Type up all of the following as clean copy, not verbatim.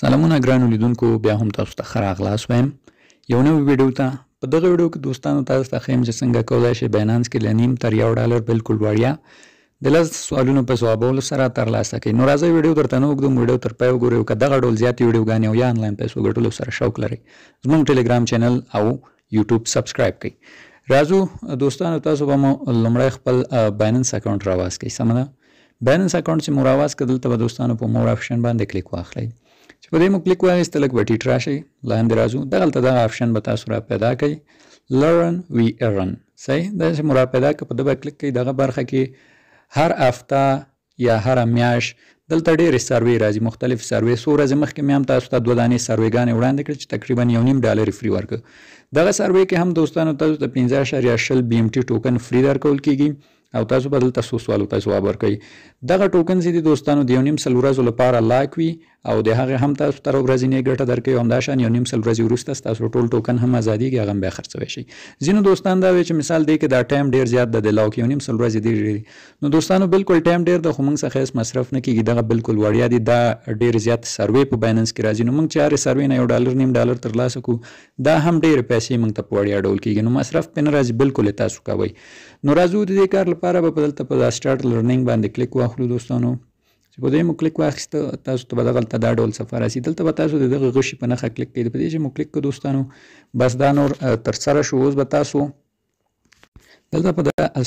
سلامونه ګرانو لیدونکو، بیا هم تاسو ته ښه راغلاست وایم یو نوې ویډیو ته. په دغه ویډیو کې دوستانو تاسو ته ښیم چې څنګه کولی شئ باینانس کې له نیم تر $1 بالکل وړیا د 10 سوالونو په ځوابولو سره ترلاسه کړئ. نو راځئ ویډیو درته نه اوږدوم، ویډیو تر پایه وګورئ او که دغه ډول زیاتې ویډیوګانې او یا آنلاین پیسو ګټلو سره شوق لرئ زموږ ټیلیګرام چینل او یوټیوب سبسکرایب کړئ. راځو دوستانو، تاسو به مو لومړی خپل باینانس اکاونټ راواز کړئ. سمه ده، باینانس اکاونټ چې مو راواز کړه دلته به دوستانو په مور آپشن باندې کلیک واخلئ. چې په دې مو کلیک واخیسته لږ به ټیټ راشئ، لاندې راځو، دغلته دغه آپشن به تاسو را پیدا کړئ، لرن وی ارن. صحیح، دا چې مو را پیدا کړه په ده به کلیک کړئ. دغه برخه کې هر هفته یا هره میاشت دلته ډېرې سروې راځي، مختلف سروې. څو ورځې مخکې مې هم تاسو ته 2 دانې سروېګانې وړاندې کړې چې تقریبا $1.5 فري ورکړه. دغه سروې کې هم دوستانو تاسو ته 15.0 BMT ټوکن فري درکول کېږي او تاسو به دلته څو سوالو ته ځواب ورکوئ. دغه ټوکن چې دي دوستانو د 1.5 سل ورځو لپاره لاک وي او د هغې هم تاسو ته ورځنۍ ګټه درکوي، همداشان 1.5 سل ورځې وروسته ستاسو ټول ټوکن هم ازادېږي، هغه هم بیا خرڅوی شي. ځینو دوستان دا وایي چې مثال دی کې دا ټایم ډېر زیات ده، د لاک 1.5 سل ورځې ډېر دي. نو دوستانو بالکل ټایم ډېر ده خو موږ څخه هېڅ مصرف نه کېږي، دغه بالکل وړیا دي. دا ډېر زیات سروې په باینانس کې راځي، نو موږ چې هرې سروې نه $1.5 ترلاسه کړو دا هم ډېرې پیسې موږ ته په وړیا ډول کېږي، نو مصرف پرې نه راځي، بالکل یې تاسو کوئ. نو راځو د دې کار لپاره به دلته په سټارټ لرنینګ باندې کلیک واخلو دوستانو. چې په دې مو کلیک واخیسته تاسو ته به دغلته دا ډول صفحه راسي، دلته به تاسو د دغه غشي په نښه کلیک کوئ. په دې چې مو کلیک کړو دوستانو بس دا نور ترسره شو. اوس به تاسو دلته په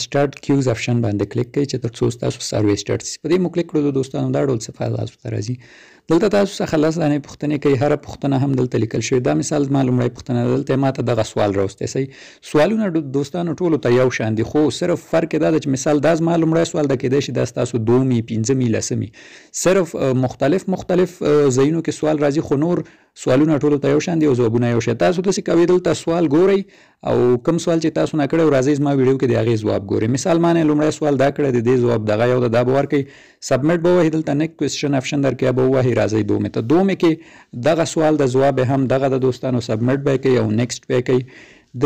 سټارټ کیوز آپشن باندې کلیک کوئ چې تر څو ستاسو سروې سټارټ شي. په دې مو کلیک کړو دوستانو دا ډول صفحه تاسو ته راځي. دلته تاسو څخه 10 دانې پوښتنې کوي، هره پوښتنه هم دلته لیکل شوې. دا مثال زما لومړی پوښتنه ده، دلته ماته دغه سوال راوستی. صحیح، سوالونه دوستانو ټولو ته یو شان دي، خو صرف فرق یې دا ده چې مثال دا زما لومړی سوال ده، کیدای شي دا ستاسو 2 5 10 صرف مختلف ځایونو کې سوال راځي، خو نور سوالونه ټولو ته یو شان دي او ځوابونه یو شان. تاسو داسې کوئ دلته سوال ګورئ او کوم سوال چې تاسو نه کړی راځئ زما ویډیو کې د هغې ځواب ګورئ. مثال ما نه لومړی سوال دا کړی د دې ځواب دغه یو ده، دا به ورکئ. سبمیټ به ووهئ، دلته نیکسټ کوېسچن آپشن درکوي، به ووهئ راځئ دومې ته. دومې کې دغه سوال د ځواب هم دغه د دوستانو سبمیټ به یې کوئ او نیکسټ به یې کوئ.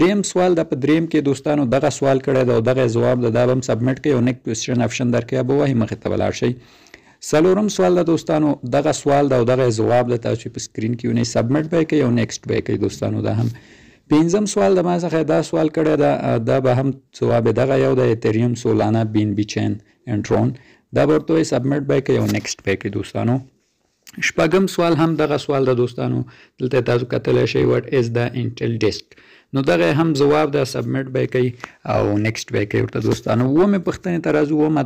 دریم سوال د په دریم کې دوستانو دغه سوال کړی ده او دغه ځواب ده، دا به هم سبمیټ کوئ او نیکسټ کوېسچن آپشن درکوي، به ووهئ مخې ته به لاړ شئ. څلورم سوال د دوستانو دغه سوال ده او دغه ځواب ده، تاسو په سکرین کې ونیئ، سبمیټ به یې کوئ او نیکسټ به یې کوئ دوستانو. دا هم پنځم سوال د ما څخه دا سوال کړی ده، دا به هم ځواب دغه یو د ایتریم سولانا BNB چین انټرون، دا به ورته وایئ، سبمیټ به یې کوئ او نیکسټ به یې کوئ دوستانو. شپږم سوال هم دغه سوال ده دوستانو، دلته تاسو کتلی شئ وټ از د انټل ډیسک، نو دغه هم ځواب ده، سبمیټ به یې کوئ او نیکسټ به یې کوئ ورته دوستانو. اوومې پوښتنې ته راځو، اوومه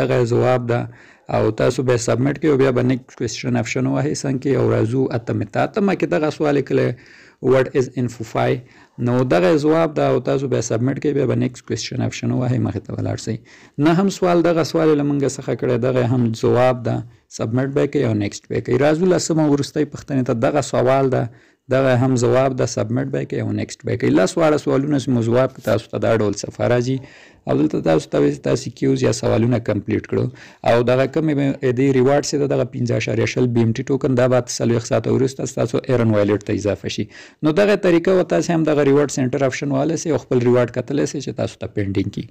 دغه ځواب ده او تاسو به یې سبمیټ کوئ او بیا به نیکسټ کوېسچن آپشن ووهئ څنګ کې او راځو اتمې ته. اتمه کې دغه سوال لیکلی وټ از انفوفای، نو دغه ځواب ده او تاسو به یې سبمیټ کوئ، بیا به نیکسټ کوېسچن آپشن ووهئ مخې ته ولاړ شئ. نهم سوال دغه سوال یې له موږ څخه کړی، دغه هم ځواب ده، سبمیټ به یې کوئ او نیکسټ به یې کوئ. راځو لسمه وروستۍ پوښتنې ته، دغه سوال ده، دغه هم ځواب ده، سبمیټ به یې کوئ او نیکسټ به یې کوئ. 10 واړه سوالونه چې مو ځواب کړه تاسو ته دا ډول صفحه راځي او دلته تاسو ته تاسې کیوز یا سوالونه کمپلیټ کړو او دغه کومې دې ریوارډ چې ده دغه 15.0 BMT ټوکن دا به 40 ساعته وروسته ستاسو ایرن وایلټ ته اضافه شي. نو دغه طریقه و تاسې هم دغه ریوارډ سنټر آپشن وهلی سئ او خپل ریوارډ کتلی سئ چې تاسو ته پینډینګ کي.